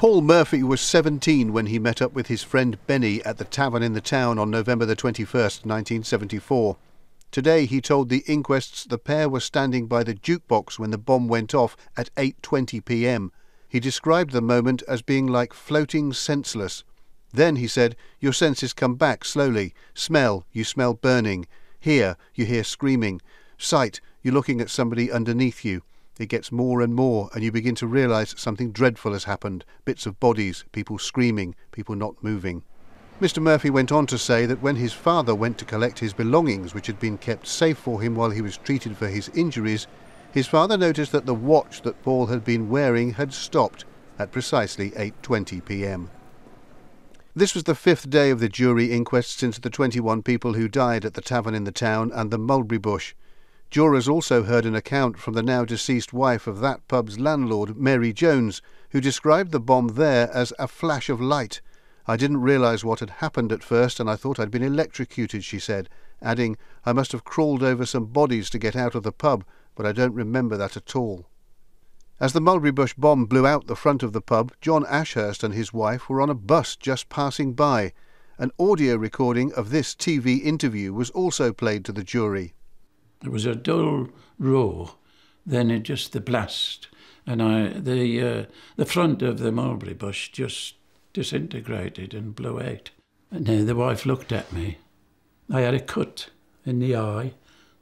Paul Murphy was 17 when he met up with his friend Benny at the tavern in the town on November the 21st, 1974. Today he told the inquests the pair were standing by the jukebox when the bomb went off at 8:20 p.m. He described the moment as being like floating senseless. Then, he said, your senses come back slowly. Smell, you smell burning. Hear, you hear screaming. Sight, you're looking at somebody underneath you. It gets more and more, and you begin to realise something dreadful has happened. Bits of bodies, people screaming, people not moving. Mr. Murphy went on to say that when his father went to collect his belongings, which had been kept safe for him while he was treated for his injuries, his father noticed that the watch that Paul had been wearing had stopped at precisely 8:20 p.m. This was the fifth day of the jury inquest since the 21 people who died at the tavern in the town and the mulberry bush. Jurors also heard an account from the now deceased wife of that pub's landlord, Mary Jones, who described the bomb there as a flash of light. I didn't realise what had happened at first, and I thought I'd been electrocuted, she said, adding, I must have crawled over some bodies to get out of the pub, but I don't remember that at all. As the mulberry bush bomb blew out the front of the pub, John Ashurst and his wife were on a bus just passing by. An audio recording of this TV interview was also played to the jury. It was a dull roar, then it just the blast, and the front of the mulberry bush just disintegrated and blew out. And then the wife looked at me. I had a cut in the eye,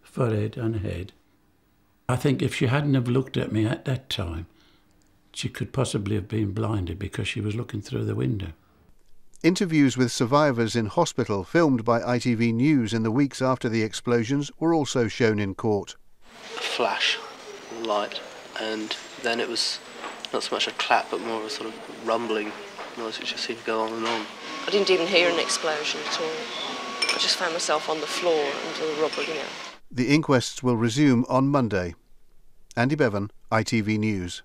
forehead and head. I think if she hadn't have looked at me at that time, she could possibly have been blinded because she was looking through the window. Interviews with survivors in hospital, filmed by ITV News in the weeks after the explosions, were also shown in court. A flash, light, and then it was not so much a clap, but more of a sort of rumbling noise which just seemed to go on and on. I didn't even hear an explosion at all. I just found myself on the floor under the rubber, The inquests will resume on Monday. Andy Bevan, ITV News.